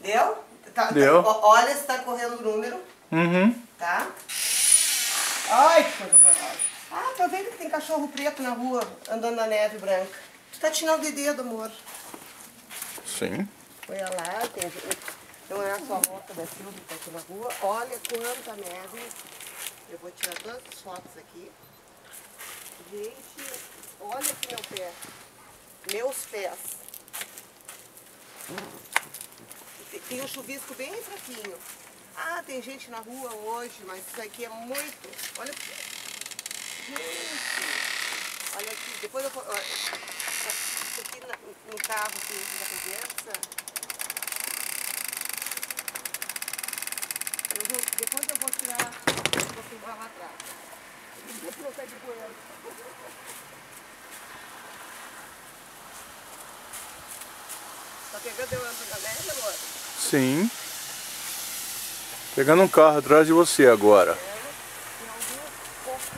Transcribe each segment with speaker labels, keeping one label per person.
Speaker 1: Deu?
Speaker 2: Deu.
Speaker 1: Olha se tá correndo o número.
Speaker 2: Uhum.
Speaker 1: Tá? Ai, que coisa horrorosa. Ah, tô vendo que tem cachorro preto na rua, andando na neve branca. Tu tá tirando de dedo, amor.
Speaker 2: Sim.
Speaker 1: Olha lá, não é a sua volta da Silvia que tá aqui na rua. Olha quanta neve. Eu vou tirar todas as fotos aqui. Gente, olha aqui meu pé. Meus pés. Tem um chuvisco bem fraquinho. Ah, tem gente na rua hoje, mas isso aqui é muito... Olha aqui. Gente, olha aqui. Depois eu vou... Olha, isso aqui no carro aqui da presença. Depois eu vou tirar... Vou filmar lá atrás. Vou trocar de poeira. Tá pegando eu ando na neve, amor?
Speaker 2: Sim. Pegando um carro atrás de você agora.
Speaker 1: Tem alguns poucos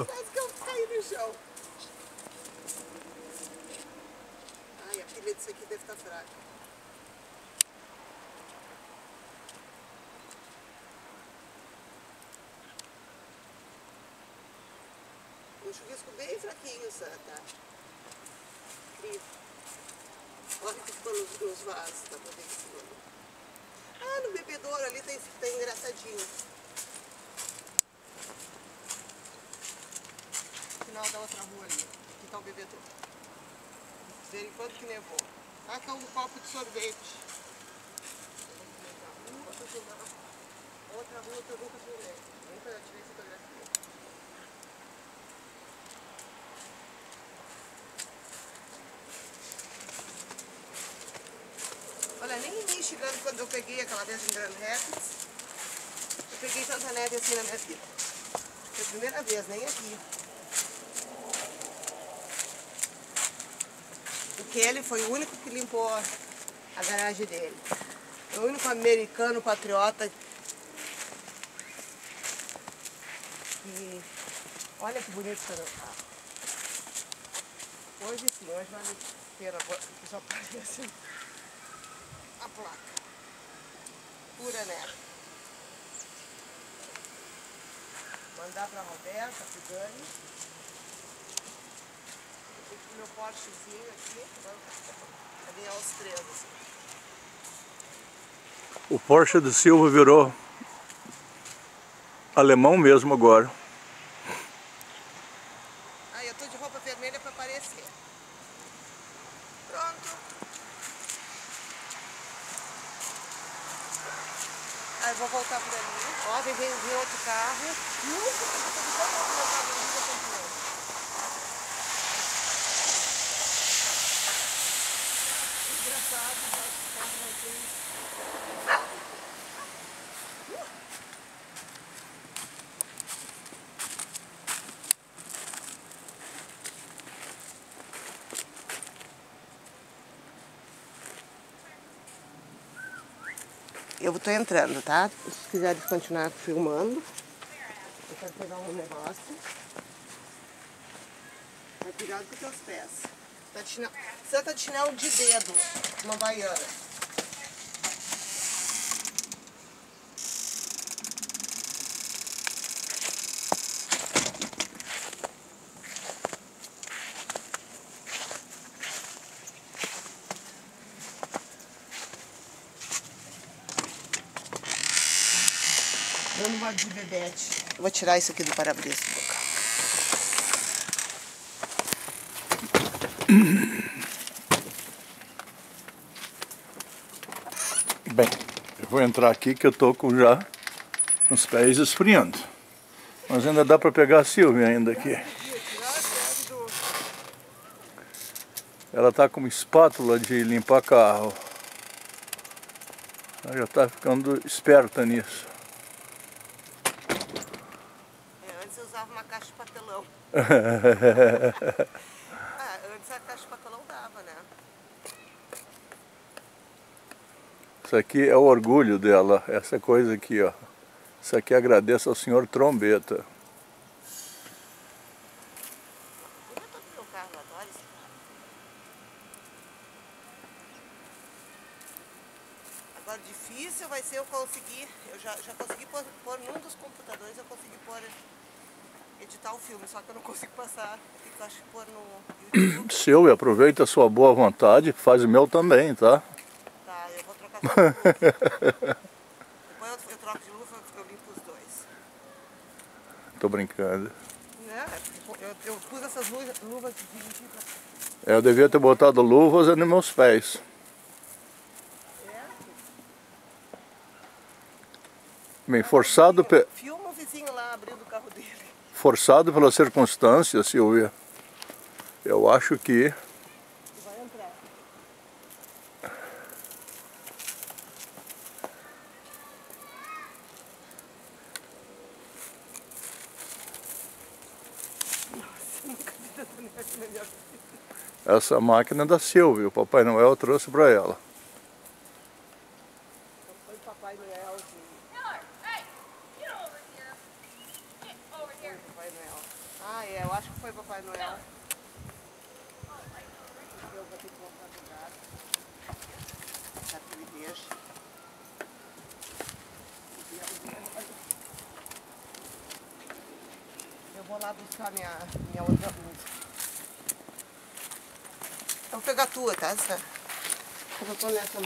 Speaker 1: quase que eu caí no chão. Ai, a pilha disso aqui deve estar fraca. Um chuvisco bem fraquinho, Santa. Incrível. Olha que ficou nos vasos, dá pra ver que ficou. Ah, no bebedouro ali tá engraçadinho. Final da outra rua ali. Aqui tá o bebedouro. Verem quanto que nevou. Ah, tá um copo de sorvete. Outra rua que eu nunca filmei. Nunca tirei fotografia. Olha, nem em Michigan, quando eu peguei aquela vez em Grand Rapids, eu peguei tanta neve assim na minha vida. Foi a primeira vez, nem aqui. O Kelly foi o único que limpou a garagem dele. É o único americano patriota que... Olha que bonito esse meu carro. Hoje sim, hoje vale a pena, que só aparece a placa. Pura neve. Mandar pra Roberta, pro Dani. O meu Porschezinho aqui, vai vir aos 3 assim.
Speaker 2: O Porsche do Silva virou alemão mesmo agora.
Speaker 1: Ah, eu tô de roupa vermelha pra aparecer. Pronto. Aí eu vou voltar por ali. Ó, vem outro carro. Nunca eu tô de tão louco meu carro na rua campeão. Engraçado, vai ter... Eu tô entrando, tá? Se quiserem continuar filmando. Eu quero pegar um negócio. Mas cuidado com os teus pés. Você tá de chinelo de dedo, uma baiana. Dando uma de bebete. Eu vou tirar isso aqui do para-brisa do meu carro.
Speaker 2: Bem, eu vou entrar aqui que eu tô com já os pés esfriando. Mas ainda dá para pegar a Silvia ainda aqui. Ela tá com uma espátula de limpar carro. Ela já tá ficando esperta nisso.
Speaker 1: Antes eu usava uma caixa de papelão. Antes a caixa de papelão dava, né?
Speaker 2: Essa aqui é o orgulho dela, essa coisa aqui, ó. Isso aqui agradeço ao senhor Trombeta.
Speaker 1: Meu carro, eu adoro esse carro. Agora difícil vai ser eu conseguir, eu já consegui pôr num dos computadores, eu consegui editar o filme, só que eu não consigo passar, eu acho que pôr no YouTube.
Speaker 2: Silvia, aproveita a sua boa vontade, faz o meu também, tá?
Speaker 1: Tá, eu vou trocar só de luva. Depois eu troco de luva, eu limpo os dois.
Speaker 2: Tô brincando.
Speaker 1: Né? Eu pus essas luvas de limpinho pra...
Speaker 2: Eu devia ter botado luvas nos meus pés. Bem, forçado,
Speaker 1: Filma o vizinho lá abrindo o carro dele.
Speaker 2: Forçado pelas circunstâncias, Silvia. Eu acho que...
Speaker 1: Vai entrar. Nossa, nunca vi tanta neve na minha vida.
Speaker 2: Essa máquina é da Silvia, o Papai Noel trouxe para ela.
Speaker 1: Foi Papai Noel. Papai Noel. Ah, é, eu acho que foi Papai Noel. Eu vou ter que voltar do gato. Para que ele deixe. Eu vou lá buscar minha outra blusa. Eu vou pegar a tua, tá? Eu tô nessa